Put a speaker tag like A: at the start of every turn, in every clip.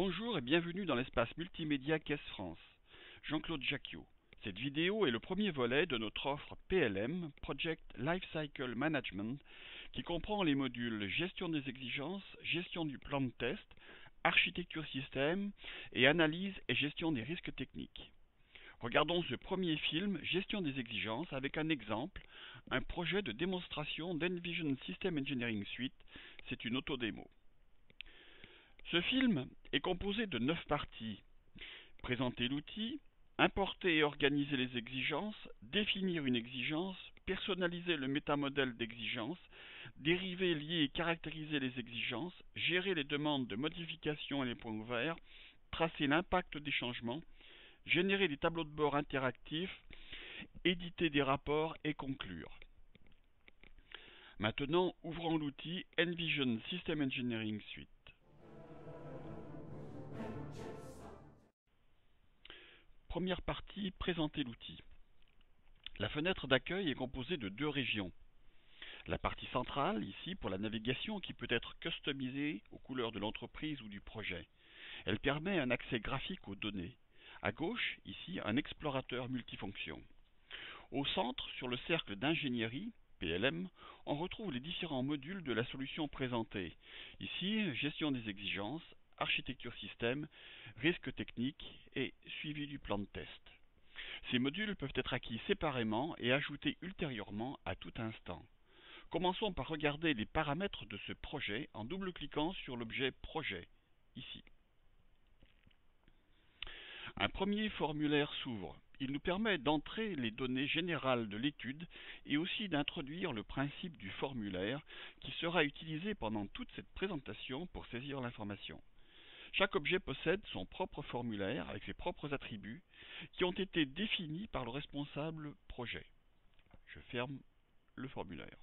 A: Bonjour et bienvenue dans l'espace multimédia Caisse France. Jean-Claude Jacquiot. Cette vidéo est le premier volet de notre offre PLM, Project Lifecycle Management, qui comprend les modules gestion des exigences, gestion du plan de test, architecture système et analyse et gestion des risques techniques. Regardons ce premier film, gestion des exigences, avec un exemple, un projet de démonstration d'Envision System Engineering Suite. C'est une autodémo. Ce film est composé de 9 parties. Présenter l'outil, importer et organiser les exigences, définir une exigence, personnaliser le métamodèle d'exigence, dériver, lier et caractériser les exigences, gérer les demandes de modification et les points ouverts, tracer l'impact des changements, générer des tableaux de bord interactifs, éditer des rapports et conclure. Maintenant, ouvrons l'outil Envision System Engineering Suite. Première partie, présenter l'outil. La fenêtre d'accueil est composée de 2 régions. La partie centrale, ici, pour la navigation, qui peut être customisée aux couleurs de l'entreprise ou du projet. Elle permet un accès graphique aux données. À gauche, ici, un explorateur multifonction. Au centre, sur le cercle d'ingénierie, PLM, on retrouve les différents modules de la solution présentée. Ici, gestion des exigences, architecture système, risque technique et suivi du plan de test. Ces modules peuvent être acquis séparément et ajoutés ultérieurement à tout instant. Commençons par regarder les paramètres de ce projet en double-cliquant sur l'objet Projet, ici. Un premier formulaire s'ouvre. Il nous permet d'entrer les données générales de l'étude et aussi d'introduire le principe du formulaire qui sera utilisé pendant toute cette présentation pour saisir l'information. Chaque objet possède son propre formulaire avec ses propres attributs qui ont été définis par le responsable projet. Je ferme le formulaire.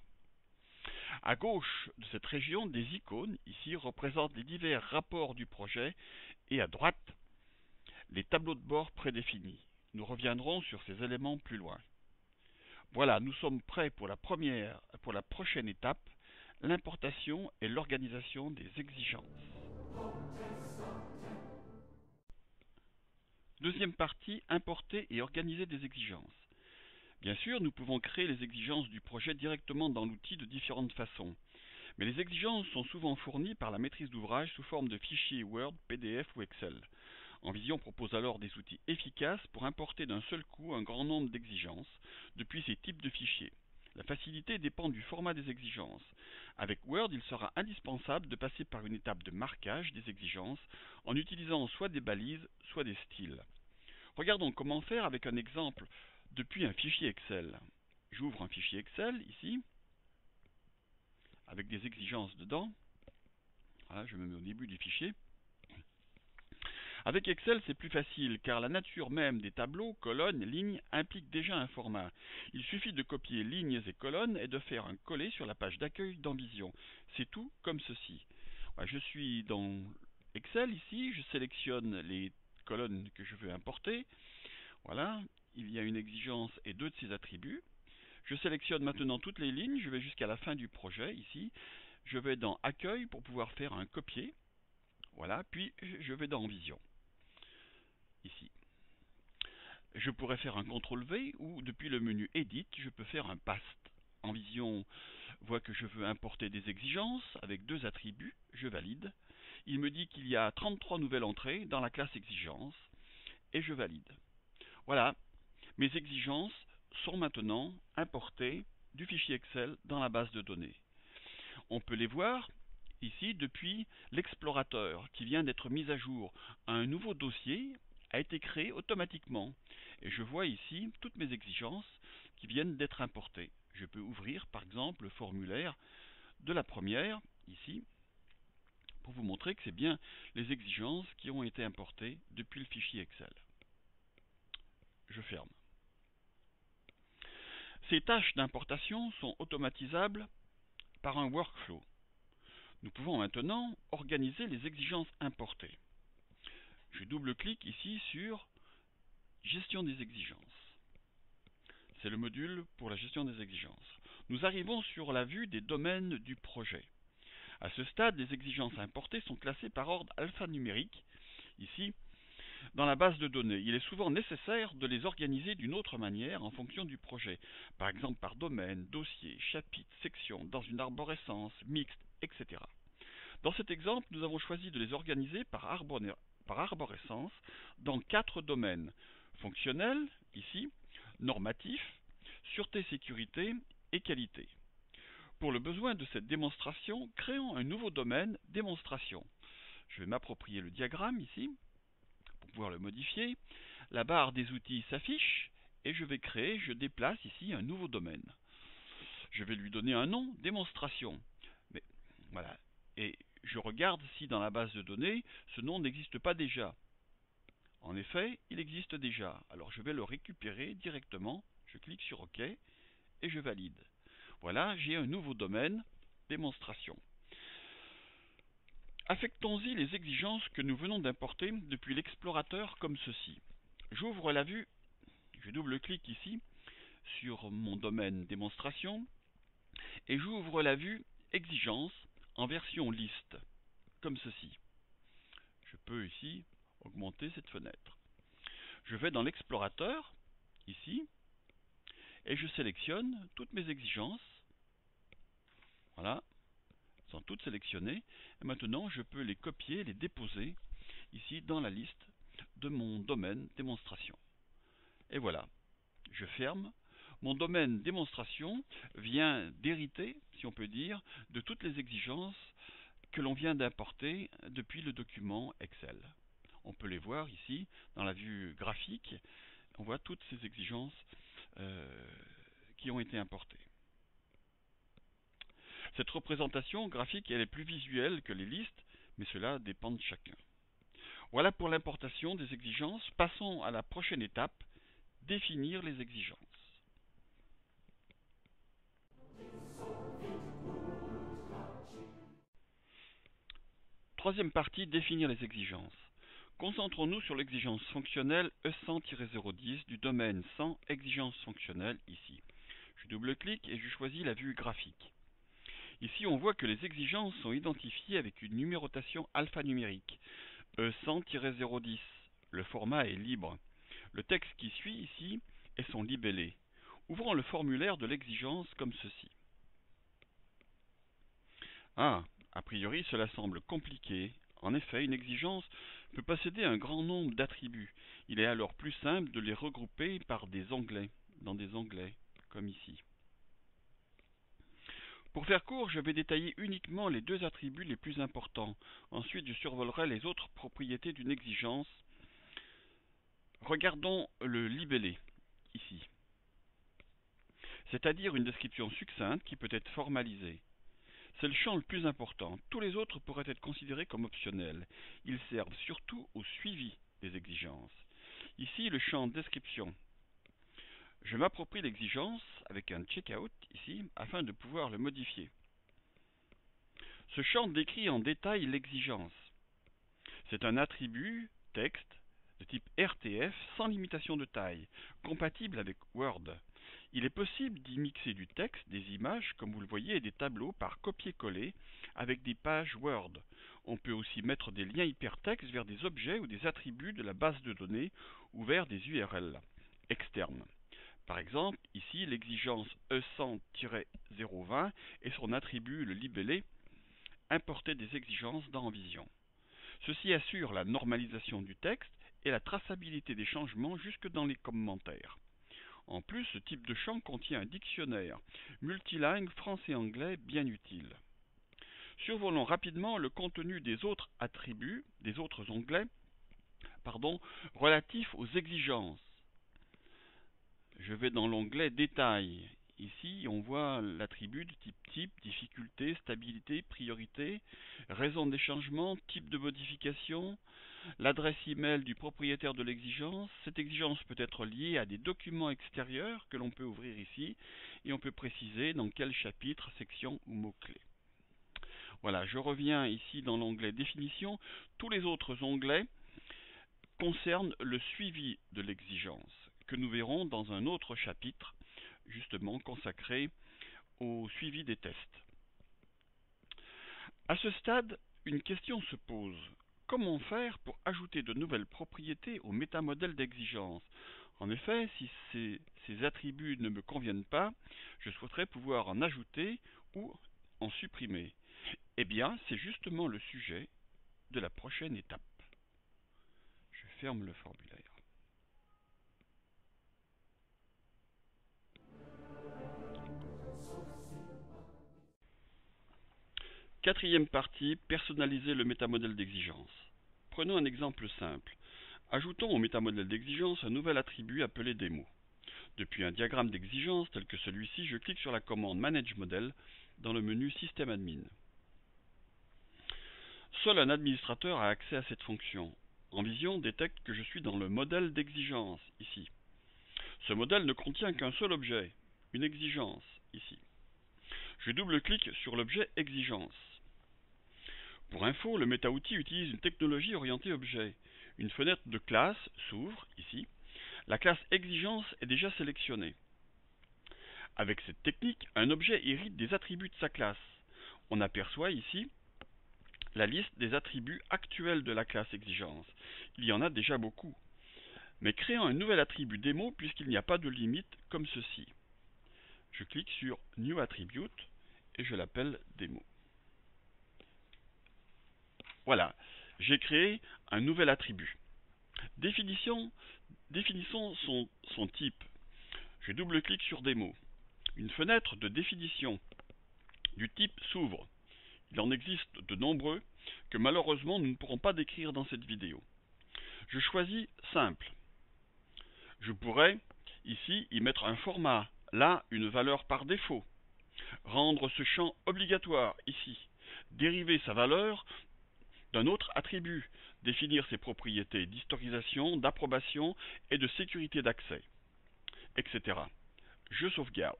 A: À gauche de cette région, des icônes ici représentent les divers rapports du projet et à droite, les tableaux de bord prédéfinis. Nous reviendrons sur ces éléments plus loin. Voilà, nous sommes prêts pour la prochaine étape, l'importation et l'organisation des exigences. Deuxième partie, importer et organiser des exigences. Bien sûr, nous pouvons créer les exigences du projet directement dans l'outil de différentes façons. Mais les exigences sont souvent fournies par la maîtrise d'ouvrage sous forme de fichiers Word, PDF ou Excel. Envision propose alors des outils efficaces pour importer d'un seul coup un grand nombre d'exigences depuis ces types de fichiers. La facilité dépend du format des exigences. Avec Word, il sera indispensable de passer par une étape de marquage des exigences en utilisant soit des balises, soit des styles. Regardons comment faire avec un exemple depuis un fichier Excel. J'ouvre un fichier Excel ici, avec des exigences dedans. Voilà, je me mets au début du fichier. Avec Excel, c'est plus facile, car la nature même des tableaux, colonnes, lignes, implique déjà un format. Il suffit de copier lignes et colonnes et de faire un coller sur la page d'accueil d'Envision. C'est tout comme ceci. Voilà, je suis dans Excel ici, je sélectionne les colonnes que je veux importer. Voilà, il y a une exigence et 2 de ses attributs. Je sélectionne maintenant toutes les lignes, je vais jusqu'à la fin du projet ici. Je vais dans Accueil pour pouvoir faire un copier. Voilà, puis je vais dans Envision. Ici. Je pourrais faire un CTRL-V ou depuis le menu Edit, je peux faire un Paste. Envision voit que je veux importer des exigences avec 2 attributs, je valide. Il me dit qu'il y a 33 nouvelles entrées dans la classe exigence et je valide. Voilà, mes exigences sont maintenant importées du fichier Excel dans la base de données. On peut les voir ici depuis l'explorateur qui vient d'être mis à jour. Un nouveau dossier a été créé automatiquement et je vois ici toutes mes exigences qui viennent d'être importées. Je peux ouvrir par exemple le formulaire de la première ici pour vous montrer que c'est bien les exigences qui ont été importées depuis le fichier Excel. Je ferme. Ces tâches d'importation sont automatisables par un workflow. Nous pouvons maintenant organiser les exigences importées. Je double-clique ici sur Gestion des exigences. C'est le module pour la gestion des exigences. Nous arrivons sur la vue des domaines du projet. À ce stade, les exigences importées sont classées par ordre alphanumérique ici, dans la base de données. Il est souvent nécessaire de les organiser d'une autre manière en fonction du projet, par exemple par domaine, dossier, chapitre, section, dans une arborescence, mixte, etc. Dans cet exemple, nous avons choisi de les organiser par arborescence dans 4 domaines: fonctionnel, ici, normatif, sûreté sécurité et qualité. Pour le besoin de cette démonstration, créons un nouveau domaine démonstration. Je vais m'approprier le diagramme ici pour pouvoir le modifier. La barre des outils s'affiche et je déplace ici un nouveau domaine. Je vais lui donner un nom, démonstration. Mais voilà. Et je regarde si dans la base de données, ce nom n'existe pas déjà. En effet, il existe déjà. Alors je vais le récupérer directement. Je clique sur OK et je valide. Voilà, j'ai un nouveau domaine, démonstration. Affectons-y les exigences que nous venons d'importer depuis l'explorateur comme ceci. J'ouvre la vue, je double-clique ici sur mon domaine démonstration et j'ouvre la vue exigences en version liste, comme ceci. Je peux ici augmenter cette fenêtre. Je vais dans l'explorateur, ici, et je sélectionne toutes mes exigences. Voilà, elles sont toutes sélectionnées. Et maintenant, je peux les copier, les déposer ici dans la liste de mon domaine démonstration. Et voilà, je ferme. Mon domaine démonstration vient d'hériter, si on peut dire, de toutes les exigences que l'on vient d'importer depuis le document Excel. On peut les voir ici dans la vue graphique. On voit toutes ces exigences qui ont été importées. Cette représentation graphique elle est plus visuelle que les listes, mais cela dépend de chacun. Voilà pour l'importation des exigences. Passons à la prochaine étape, définir les exigences. Troisième partie, définir les exigences. Concentrons-nous sur l'exigence fonctionnelle E100-010 du domaine 100 exigences fonctionnelles ici. Je double-clique et je choisis la vue graphique. Ici, on voit que les exigences sont identifiées avec une numérotation alphanumérique, E100-010. Le format est libre. Le texte qui suit ici est son libellé. Ouvrons le formulaire de l'exigence comme ceci. Ah, a priori cela semble compliqué. En effet, une exigence peut posséder un grand nombre d'attributs. Il est alors plus simple de les regrouper par des onglets, dans des onglets, comme ici. Pour faire court, je vais détailler uniquement les 2 attributs les plus importants. Ensuite, je survolerai les autres propriétés d'une exigence. Regardons le libellé, ici. C'est-à-dire une description succincte qui peut être formalisée. C'est le champ le plus important. Tous les autres pourraient être considérés comme optionnels. Ils servent surtout au suivi des exigences. Ici, le champ description. Je m'approprie l'exigence avec un checkout ici afin de pouvoir le modifier. Ce champ décrit en détail l'exigence. C'est un attribut texte de type RTF sans limitation de taille, compatible avec Word. Il est possible d'y mixer du texte, des images, comme vous le voyez, et des tableaux par copier-coller avec des pages Word. On peut aussi mettre des liens hypertextes vers des objets ou des attributs de la base de données ou vers des URL externes. Par exemple, ici, l'exigence E100-020 et son attribut, le libellé, importer des exigences dans Envision. Ceci assure la normalisation du texte et la traçabilité des changements jusque dans les commentaires. En plus, ce type de champ contient un dictionnaire multilingue français-anglais bien utile. Survolons rapidement le contenu des autres attributs, des autres onglets, relatifs aux exigences. Je vais dans l'onglet Détails. Ici, on voit l'attribut de type, difficulté, stabilité, priorité, raison des changements, type de modification, l'adresse email du propriétaire de l'exigence. Cette exigence peut être liée à des documents extérieurs que l'on peut ouvrir ici et on peut préciser dans quel chapitre, section ou mot-clé. Voilà, je reviens ici dans l'onglet Définition. Tous les autres onglets concernent le suivi de l'exigence, que nous verrons dans un autre chapitre, justement consacré au suivi des tests. À ce stade, une question se pose. comment faire pour ajouter de nouvelles propriétés au métamodèle d'exigence? En effet, si ces attributs ne me conviennent pas, je souhaiterais pouvoir en ajouter ou en supprimer. Eh bien, c'est justement le sujet de la prochaine étape. Je ferme le formulaire. Quatrième partie, personnaliser le métamodèle d'exigence. Prenons un exemple simple. Ajoutons au métamodèle d'exigence un nouvel attribut appelé démo. Depuis un diagramme d'exigence tel que celui-ci, je clique sur la commande Manage Model dans le menu Système Admin. Seul un administrateur a accès à cette fonction. Envision détecte que je suis dans le modèle d'exigence, ici. Ce modèle ne contient qu'un seul objet, une exigence, ici. Je double-clique sur l'objet exigence. Pour info, le méta-outil utilise une technologie orientée objet. Une fenêtre de classe s'ouvre, ici. La classe exigence est déjà sélectionnée. Avec cette technique, un objet hérite des attributs de sa classe. On aperçoit ici la liste des attributs actuels de la classe exigence. Il y en a déjà beaucoup. Mais créons un nouvel attribut démo puisqu'il n'y a pas de limite comme ceci. Je clique sur New Attribute et je l'appelle démo. Voilà, j'ai créé un nouvel attribut. Définissons son type. Je double-clique sur démo. Une fenêtre de définition du type s'ouvre. Il en existe de nombreux que malheureusement nous ne pourrons pas décrire dans cette vidéo. Je choisis simple. Je pourrais ici y mettre un format, là une valeur par défaut. Rendre ce champ obligatoire ici. Dériver sa valeur d'un autre attribut. Définir ses propriétés d'historisation, d'approbation et de sécurité d'accès, etc. Je sauvegarde.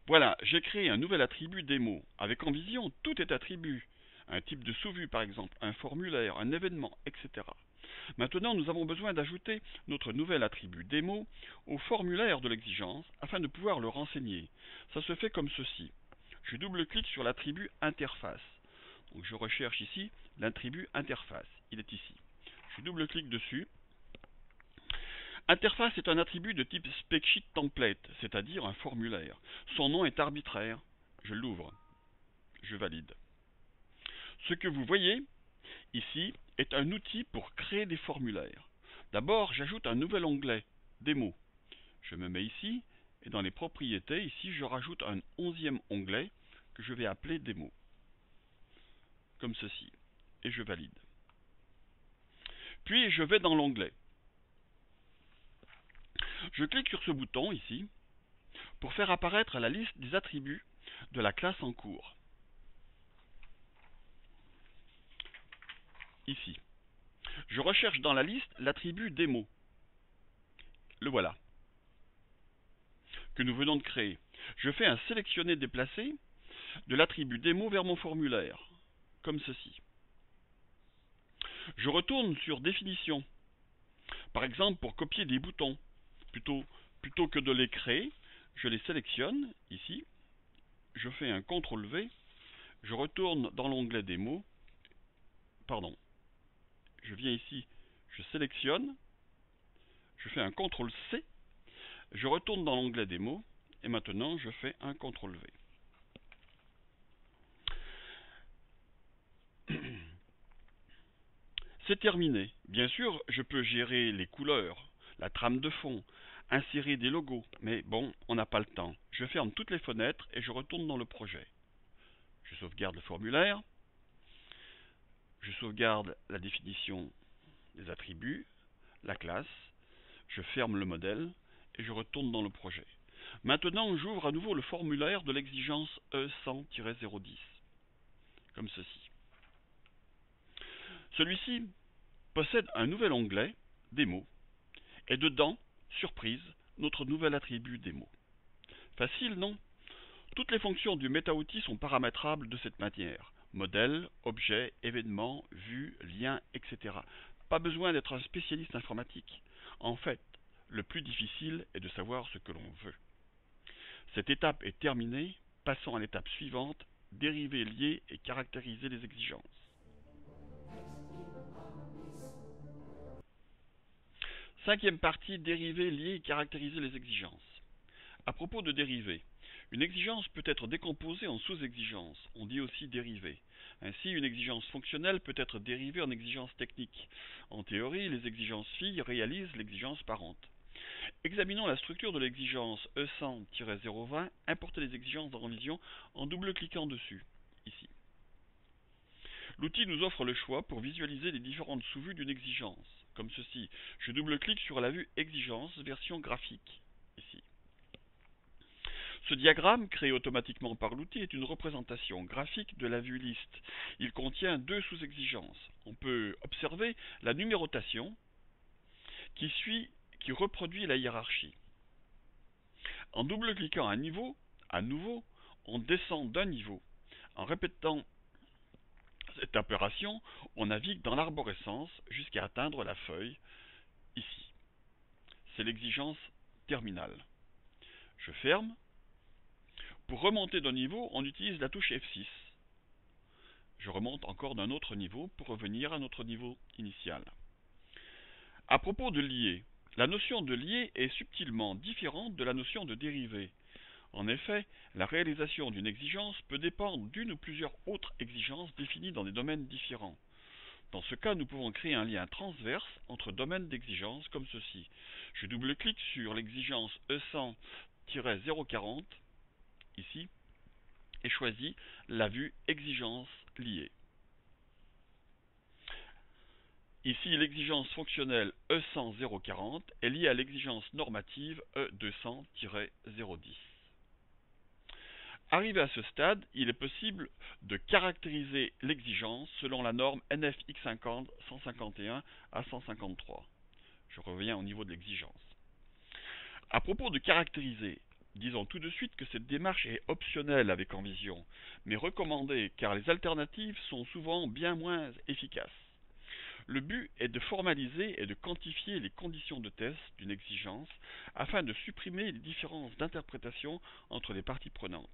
A: Voilà, j'ai créé un nouvel attribut démo. Avec en vision, tout est attribut. Un type de sous-vue par exemple, un formulaire, un événement, etc. Maintenant, nous avons besoin d'ajouter notre nouvel attribut démo au formulaire de l'exigence afin de pouvoir le renseigner. Ça se fait comme ceci. Je double-clique sur l'attribut interface. Donc je recherche ici l'attribut interface. Il est ici. Je double-clique dessus. Interface est un attribut de type SpecSheet Template, c'est-à-dire un formulaire. Son nom est arbitraire. Je l'ouvre. Je valide. Ce que vous voyez ici est un outil pour créer des formulaires. D'abord, j'ajoute un nouvel onglet, démo. Je me mets ici, et dans les propriétés, ici, je rajoute un 11e onglet que je vais appeler démo. Comme ceci. Et je valide. Puis, je vais dans l'onglet. Je clique sur ce bouton ici pour faire apparaître la liste des attributs de la classe en cours. Ici. Je recherche dans la liste l'attribut démo. Le voilà. Que nous venons de créer. Je fais un sélectionner déplacé de l'attribut démo vers mon formulaire. Comme ceci. Je retourne sur définition. Par exemple, pour copier des boutons. Plutôt que de les créer, je les sélectionne ici. Je fais un CTRL V. Je retourne dans l'onglet démo. Pardon. Je viens ici, je sélectionne. Je fais un CTRL C. Je retourne dans l'onglet démo. Et maintenant, je fais un CTRL V. C'est terminé. Bien sûr, je peux gérer les couleurs, la trame de fond, insérer des logos, mais bon, on n'a pas le temps. Je ferme toutes les fenêtres et je retourne dans le projet. Je sauvegarde le formulaire, je sauvegarde la définition des attributs, la classe, je ferme le modèle et je retourne dans le projet. Maintenant, j'ouvre à nouveau le formulaire de l'exigence E100-010, comme ceci. Celui-ci possède un nouvel onglet, démo, et dedans, surprise, notre nouvel attribut démo. Facile, non? Toutes les fonctions du méta-outil sont paramétrables de cette manière. Modèle, objet, événement, vue, lien, etc. Pas besoin d'être un spécialiste informatique. En fait, le plus difficile est de savoir ce que l'on veut. Cette étape est terminée, passons à l'étape suivante, dériver, lier et caractériser les exigences. Cinquième partie, dérivés, lier et caractériser les exigences. À propos de dérivés, une exigence peut être décomposée en sous-exigences, on dit aussi dérivée. Ainsi, une exigence fonctionnelle peut être dérivée en exigence technique. En théorie, les exigences filles réalisent l'exigence parente. Examinons la structure de l'exigence E100-020, importer les exigences dans Vision en double-cliquant dessus, ici. L'outil nous offre le choix pour visualiser les différentes sous-vues d'une exigence, comme ceci. Je double-clique sur la vue exigence version graphique, ici. Ce diagramme, créé automatiquement par l'outil, est une représentation graphique de la vue liste. Il contient deux sous-exigences. On peut observer la numérotation qui reproduit la hiérarchie. En double-cliquant à nouveau, on descend d'un niveau. En répétant cette opération, on navigue dans l'arborescence jusqu'à atteindre la feuille, ici. C'est l'exigence terminale. Je ferme. Pour remonter d'un niveau, on utilise la touche F6. Je remonte encore d'un autre niveau pour revenir à notre niveau initial. À propos de lier, la notion de lier est subtilement différente de la notion de dérivé. En effet, la réalisation d'une exigence peut dépendre d'une ou plusieurs autres exigences définies dans des domaines différents. Dans ce cas, nous pouvons créer un lien transverse entre domaines d'exigence comme ceci. Je double-clique sur l'exigence E100-040, ici, et choisis la vue exigence liée. Ici, l'exigence fonctionnelle E100-040 est liée à l'exigence normative E200-010. Arrivé à ce stade, il est possible de caractériser l'exigence selon la norme NFX50 151 à 153. Je reviens au niveau de l'exigence. À propos de caractériser, disons tout de suite que cette démarche est optionnelle avec Envision, mais recommandée car les alternatives sont souvent bien moins efficaces. Le but est de formaliser et de quantifier les conditions de test d'une exigence afin de supprimer les différences d'interprétation entre les parties prenantes.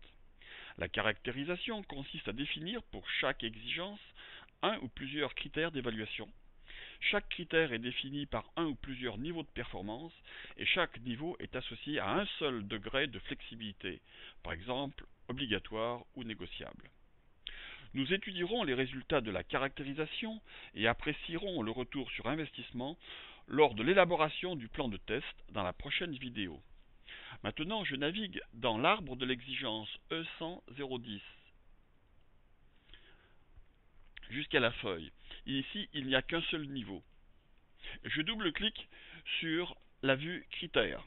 A: La caractérisation consiste à définir pour chaque exigence un ou plusieurs critères d'évaluation. Chaque critère est défini par un ou plusieurs niveaux de performance et chaque niveau est associé à un seul degré de flexibilité, par exemple obligatoire ou négociable. Nous étudierons les résultats de la caractérisation et apprécierons le retour sur investissement lors de l'élaboration du plan de test dans la prochaine vidéo. Maintenant, je navigue dans l'arbre de l'exigence E100-010 jusqu'à la feuille. Ici, il n'y a qu'un seul niveau. Je double-clique sur la vue critères.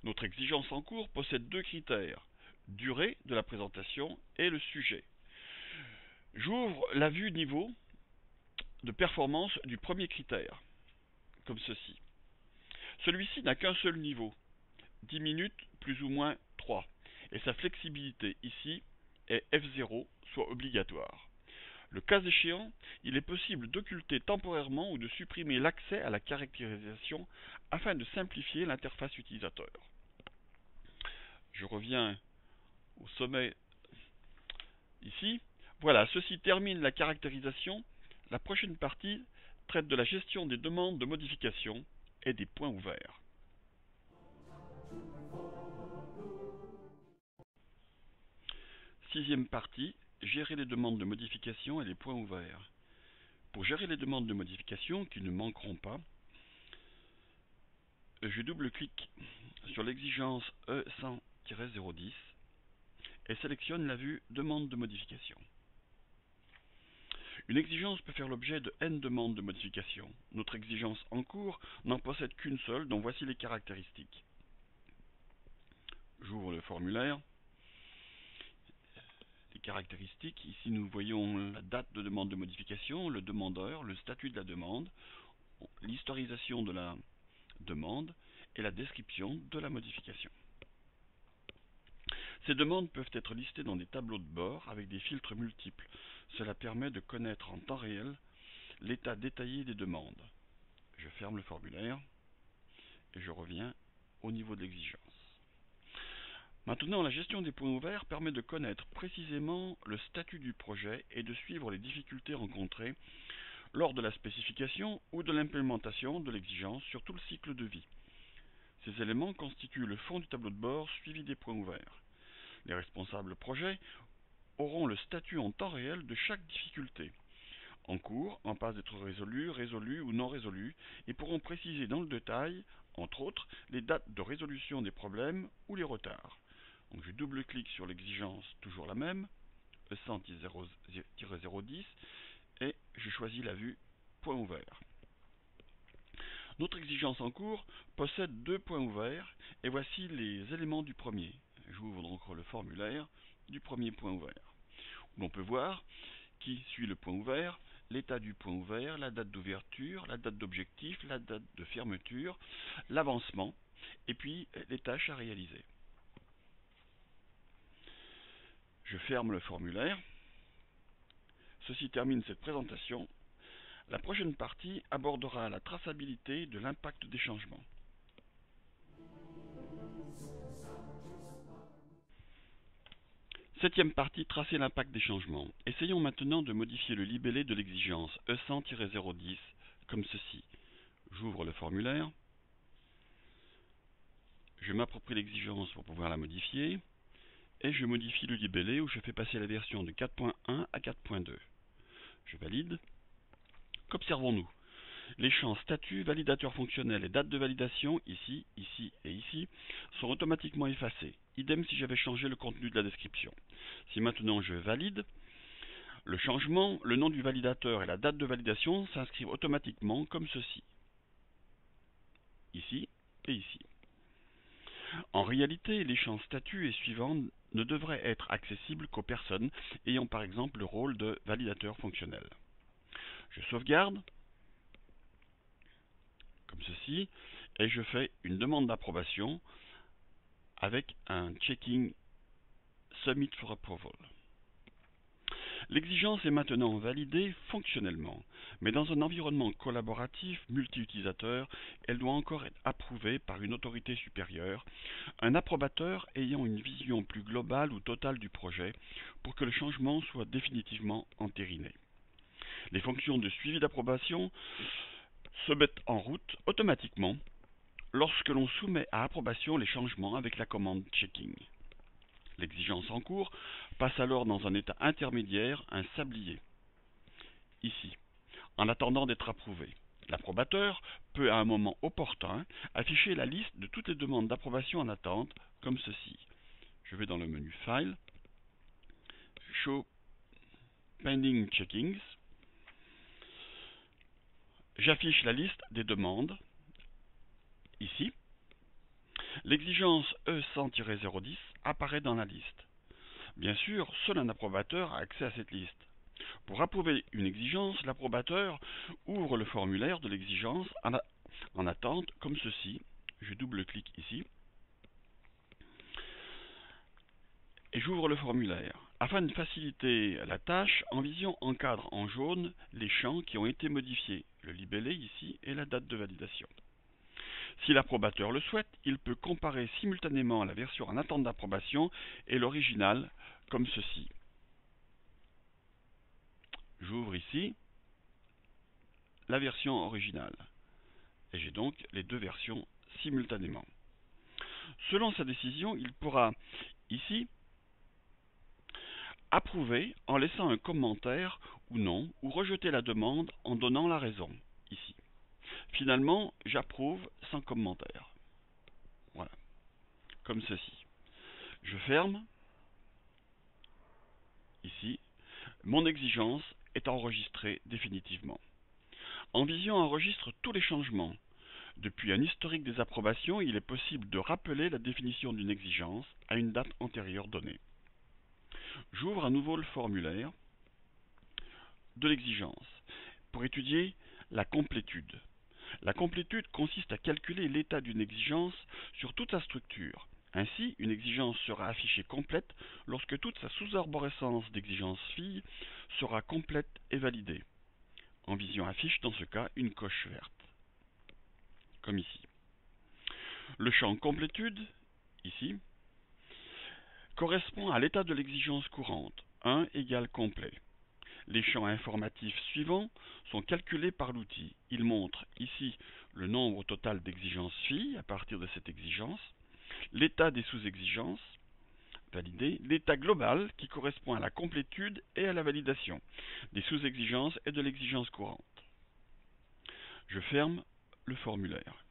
A: Notre exigence en cours possède deux critères, durée de la présentation et le sujet. J'ouvre la vue niveau de performance du premier critère, comme ceci. Celui-ci n'a qu'un seul niveau, 10 minutes plus ou moins 3, et sa flexibilité ici est F0, soit obligatoire. Le cas échéant, il est possible d'occulter temporairement ou de supprimer l'accès à la caractérisation afin de simplifier l'interface utilisateur. Je reviens au sommet ici. Voilà, ceci termine la caractérisation. La prochaine partie traite de la gestion des demandes de modification et des points ouverts. Sixième partie, gérer les demandes de modification et les points ouverts. Pour gérer les demandes de modification, qui ne manqueront pas, je double-clique sur l'exigence E100-010 et sélectionne la vue demande de modification. Une exigence peut faire l'objet de N demandes de modification. Notre exigence en cours n'en possède qu'une seule, dont voici les caractéristiques. J'ouvre le formulaire. Les caractéristiques, ici nous voyons la date de demande de modification, le demandeur, le statut de la demande, l'historisation de la demande et la description de la modification. Ces demandes peuvent être listées dans des tableaux de bord avec des filtres multiples. Cela permet de connaître en temps réel l'état détaillé des demandes. Je ferme le formulaire et je reviens au niveau de l'exigence. Maintenant, la gestion des points ouverts permet de connaître précisément le statut du projet et de suivre les difficultés rencontrées lors de la spécification ou de l'implémentation de l'exigence sur tout le cycle de vie. Ces éléments constituent le fond du tableau de bord suivi des points ouverts. Les responsables projet auront le statut en temps réel de chaque difficulté, en cours, en passe d'être résolue ou non résolue, et pourront préciser dans le détail, entre autres, les dates de résolution des problèmes ou les retards. Donc je double-clique sur l'exigence, toujours la même, E100-010, et je choisis la vue point ouvert. Notre exigence en cours possède deux points ouverts, et voici les éléments du premier. J'ouvre donc le formulaire du premier point ouvert. On peut voir qui suit le point ouvert, l'état du point ouvert, la date d'ouverture, la date d'objectif, la date de fermeture, l'avancement, et puis les tâches à réaliser. Je ferme le formulaire. Ceci termine cette présentation. La prochaine partie abordera la traçabilité de l'impact des changements. Septième partie, tracer l'impact des changements. Essayons maintenant de modifier le libellé de l'exigence E100-010 comme ceci. J'ouvre le formulaire. Je m'approprie l'exigence pour pouvoir la modifier. Et je modifie le libellé où je fais passer la version de 4.1 à 4.2. Je valide. Qu'observons-nous? Les champs statut, validateur fonctionnel et date de validation, ici, ici et ici, sont automatiquement effacés. Idem si j'avais changé le contenu de la description. Si maintenant je valide, le changement, le nom du validateur et la date de validation s'inscrivent automatiquement comme ceci. Ici et ici. En réalité, les champs statut et suivants ne devraient être accessibles qu'aux personnes ayant par exemple le rôle de validateur fonctionnel. Je sauvegarde, comme ceci, et je fais une demande d'approbation avec un checking Submit for Approval. L'exigence est maintenant validée fonctionnellement, mais dans un environnement collaboratif multi-utilisateur, elle doit encore être approuvée par une autorité supérieure, un approbateur ayant une vision plus globale ou totale du projet pour que le changement soit définitivement entériné. Les fonctions de suivi d'approbation se mettent en route automatiquement lorsque l'on soumet à approbation les changements avec la commande checking. L'exigence en cours passe alors dans un état intermédiaire, un sablier, ici, en attendant d'être approuvé. L'approbateur peut à un moment opportun afficher la liste de toutes les demandes d'approbation en attente, comme ceci. Je vais dans le menu File, Show Pending Checkings, j'affiche la liste des demandes, ici. L'exigence E100-010 apparaît dans la liste. Bien sûr, seul un approbateur a accès à cette liste. Pour approuver une exigence, l'approbateur ouvre le formulaire de l'exigence en attente, comme ceci. Je double-clique ici. Et j'ouvre le formulaire. Afin de faciliter la tâche, Envision encadre en jaune les champs qui ont été modifiés, le libellé ici et la date de validation. Si l'approbateur le souhaite, il peut comparer simultanément la version en attente d'approbation et l'original, comme ceci. J'ouvre ici la version originale. Et j'ai donc les deux versions simultanément. Selon sa décision, il pourra ici approuver en laissant un commentaire ou non, ou rejeter la demande en donnant la raison, ici. Finalement, j'approuve sans commentaire. Voilà, comme ceci. Je ferme, ici. Mon exigence est enregistrée définitivement. Envision enregistre tous les changements. Depuis un historique des approbations, il est possible de rappeler la définition d'une exigence à une date antérieure donnée. J'ouvre à nouveau le formulaire de l'exigence pour étudier la complétude. La complétude consiste à calculer l'état d'une exigence sur toute sa structure. Ainsi, une exigence sera affichée complète lorsque toute sa sous-arborescence d'exigence fille sera complète et validée. Envision affiche dans ce cas une coche verte, comme ici. Le champ complétude, ici, correspond à l'état de l'exigence courante, 1 égale complet. Les champs informatifs suivants sont calculés par l'outil. Il montre ici le nombre total d'exigences phi à partir de cette exigence, l'état des sous-exigences validées, l'état global qui correspond à la complétude et à la validation des sous-exigences et de l'exigence courante. Je ferme le formulaire.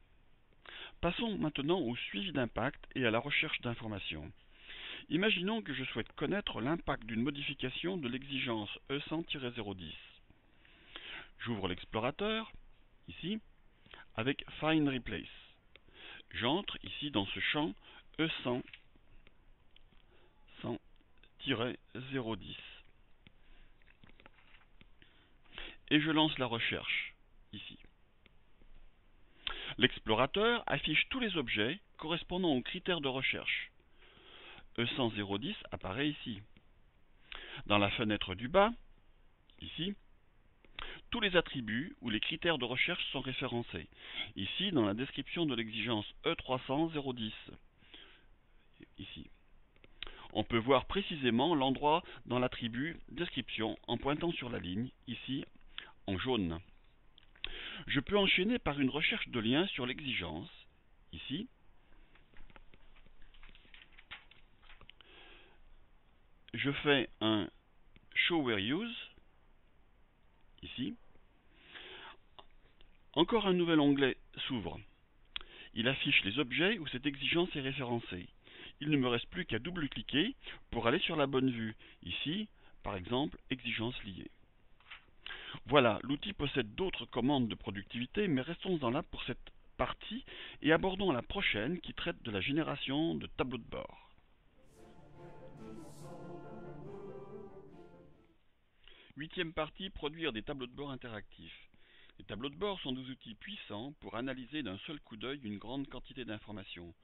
A: Passons maintenant au suivi d'impact et à la recherche d'informations. Imaginons que je souhaite connaître l'impact d'une modification de l'exigence E100-010. J'ouvre l'explorateur, ici, avec Find Replace. J'entre ici dans ce champ E100-010 et je lance la recherche, ici. L'explorateur affiche tous les objets correspondant aux critères de recherche. E100-010 apparaît ici. Dans la fenêtre du bas, ici, tous les attributs ou les critères de recherche sont référencés. Ici, dans la description de l'exigence E300-010. Ici. On peut voir précisément l'endroit dans l'attribut description en pointant sur la ligne, ici, en jaune. Je peux enchaîner par une recherche de lien sur l'exigence, ici. Je fais un Show Where Use, ici. Encore un nouvel onglet s'ouvre. Il affiche les objets où cette exigence est référencée. Il ne me reste plus qu'à double-cliquer pour aller sur la bonne vue. Ici, par exemple, exigence liée. Voilà, l'outil possède d'autres commandes de productivité, mais restons-en là pour cette partie et abordons la prochaine qui traite de la génération de tableaux de bord. Huitième partie, produire des tableaux de bord interactifs. Les tableaux de bord sont des outils puissants pour analyser d'un seul coup d'œil une grande quantité d'informations.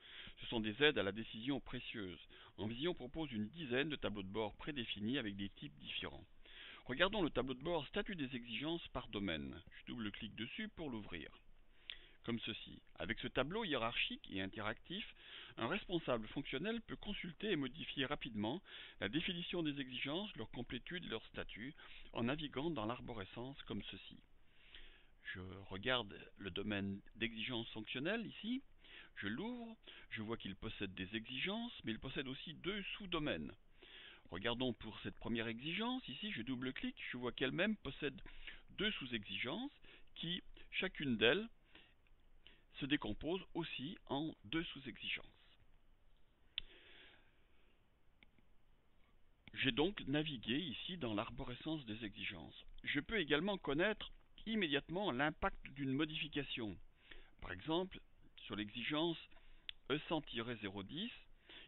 A: Ce sont des aides à la décision précieuses. Envision propose une dizaine de tableaux de bord prédéfinis avec des types différents. Regardons le tableau de bord statut des exigences par domaine. Je double-clique dessus pour l'ouvrir. Comme ceci. Avec ce tableau hiérarchique et interactif, un responsable fonctionnel peut consulter et modifier rapidement la définition des exigences, leur complétude et leur statut en naviguant dans l'arborescence comme ceci. Je regarde le domaine d'exigence fonctionnelle ici, je l'ouvre, je vois qu'il possède des exigences, mais il possède aussi deux sous-domaines. Regardons pour cette première exigence, ici je double-clique, je vois qu'elle-même possède deux sous-exigences qui, chacune d'elles, se décompose aussi en deux sous-exigences. J'ai donc navigué ici dans l'arborescence des exigences. Je peux également connaître immédiatement l'impact d'une modification. Par exemple, sur l'exigence E100-010,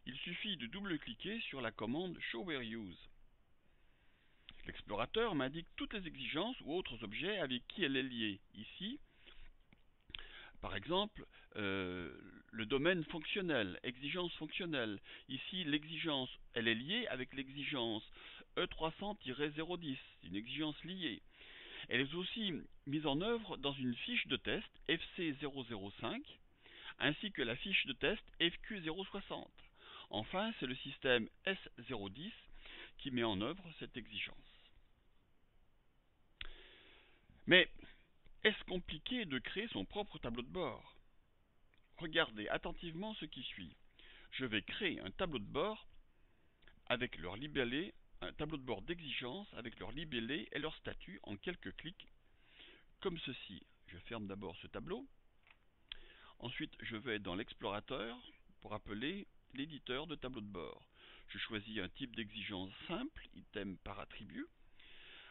A: il suffit de double-cliquer sur la commande Show Where Use. L'explorateur m'indique toutes les exigences ou autres objets avec qui elle est liée. Ici, par exemple, le domaine fonctionnel, exigence fonctionnelle. Ici, l'exigence, elle est liée avec l'exigence E300-010, une exigence liée. Elle est aussi mise en œuvre dans une fiche de test FC005, ainsi que la fiche de test FQ060. Enfin, c'est le système S010 qui met en œuvre cette exigence. Mais est-ce compliqué de créer son propre tableau de bord? Regardez attentivement ce qui suit. Je vais créer un tableau de bord avec leur libellé, un tableau de bord d'exigence avec leur libellé et leur statut en quelques clics, comme ceci. Je ferme d'abord ce tableau. Ensuite, je vais dans l'explorateur pour appeler l'éditeur de tableau de bord. Je choisis un type d'exigence simple, item par attribut.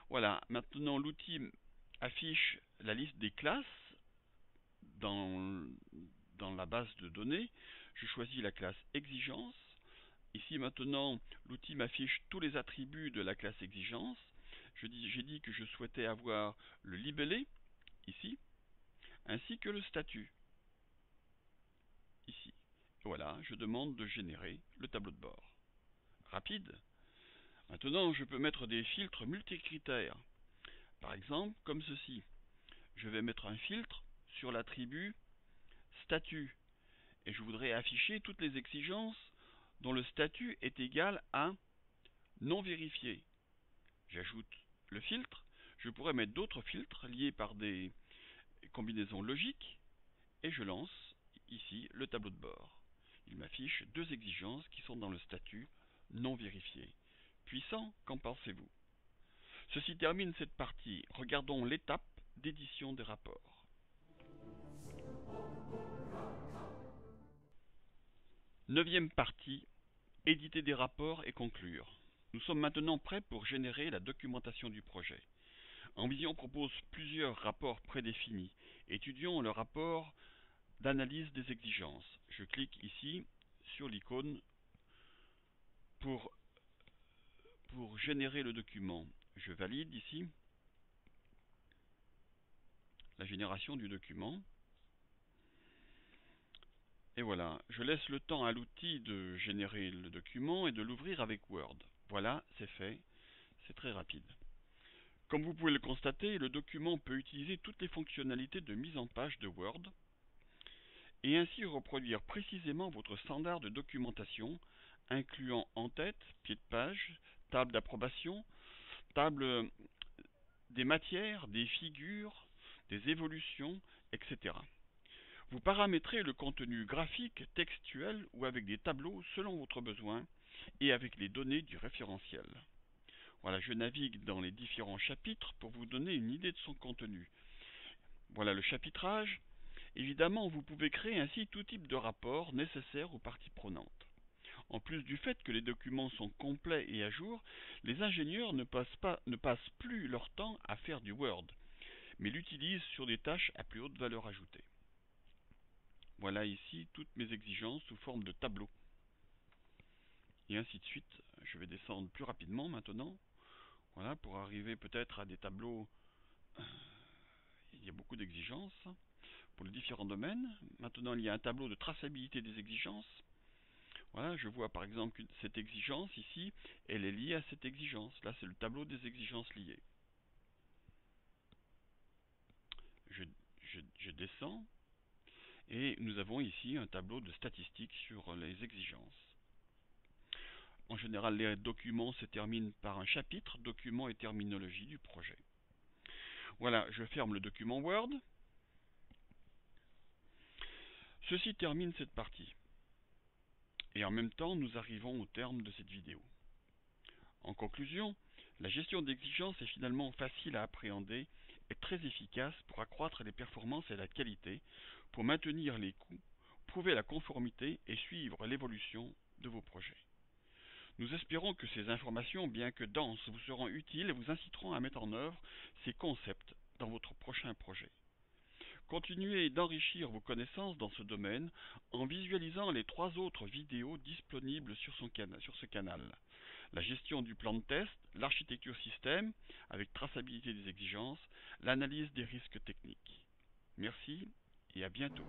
A: Voilà, maintenant l'outil affiche la liste des classes dans la base de données. Je choisis la classe exigence. Ici maintenant, l'outil m'affiche tous les attributs de la classe exigence. J'ai dit que je souhaitais avoir le libellé, ici, ainsi que le statut, ici. Voilà, je demande de générer le tableau de bord. Rapide. Maintenant, je peux mettre des filtres multicritères. Par exemple, comme ceci. Je vais mettre un filtre sur l'attribut statut. Et je voudrais afficher toutes les exigences dont le statut est égal à non vérifié. J'ajoute le filtre, je pourrais mettre d'autres filtres liés par des combinaisons logiques et je lance ici le tableau de bord. Il m'affiche deux exigences qui sont dans le statut non vérifié. Puissant, qu'en pensez-vous? Ceci termine cette partie. Regardons l'étape d'édition des rapports. Neuvième partie, éditer des rapports et conclure. Nous sommes maintenant prêts pour générer la documentation du projet. Envision propose plusieurs rapports prédéfinis. Étudions le rapport d'analyse des exigences. Je clique ici sur l'icône pour générer le document. Je valide ici la génération du document. Et voilà, je laisse le temps à l'outil de générer le document et de l'ouvrir avec Word. Voilà, c'est fait, c'est très rapide. Comme vous pouvez le constater, le document peut utiliser toutes les fonctionnalités de mise en page de Word et ainsi reproduire précisément votre standard de documentation, incluant en-tête, pied de page, table d'approbation, table des matières, des figures, des évolutions, etc. Vous paramétrez le contenu graphique, textuel ou avec des tableaux selon votre besoin et avec les données du référentiel. Voilà, je navigue dans les différents chapitres pour vous donner une idée de son contenu. Voilà le chapitrage. Évidemment, vous pouvez créer ainsi tout type de rapport nécessaire aux parties prenantes. En plus du fait que les documents sont complets et à jour, les ingénieurs ne passent plus leur temps à faire du Word, mais l'utilisent sur des tâches à plus haute valeur ajoutée. Voilà ici toutes mes exigences sous forme de tableau. Et ainsi de suite. Je vais descendre plus rapidement maintenant. Voilà, pour arriver peut-être à des tableaux. Il y a beaucoup d'exigences pour les différents domaines. Maintenant, il y a un tableau de traçabilité des exigences. Voilà, je vois par exemple que cette exigence ici, elle est liée à cette exigence. Là, c'est le tableau des exigences liées. Je descends et nous avons ici un tableau de statistiques sur les exigences. En général, les documents se terminent par un chapitre, document et terminologie du projet. Voilà, je ferme le document Word. Ceci termine cette partie. Et en même temps, nous arrivons au terme de cette vidéo. En conclusion, la gestion d'exigences est finalement facile à appréhender et très efficace pour accroître les performances et la qualité, pour maintenir les coûts, prouver la conformité et suivre l'évolution de vos projets. Nous espérons que ces informations, bien que denses, vous seront utiles et vous inciteront à mettre en œuvre ces concepts dans votre prochain projet. Continuez d'enrichir vos connaissances dans ce domaine en visualisant les 3 autres vidéos disponibles sur ce canal. La gestion du plan de test, l'architecture système avec traçabilité des exigences, l'analyse des risques techniques. Merci et à bientôt.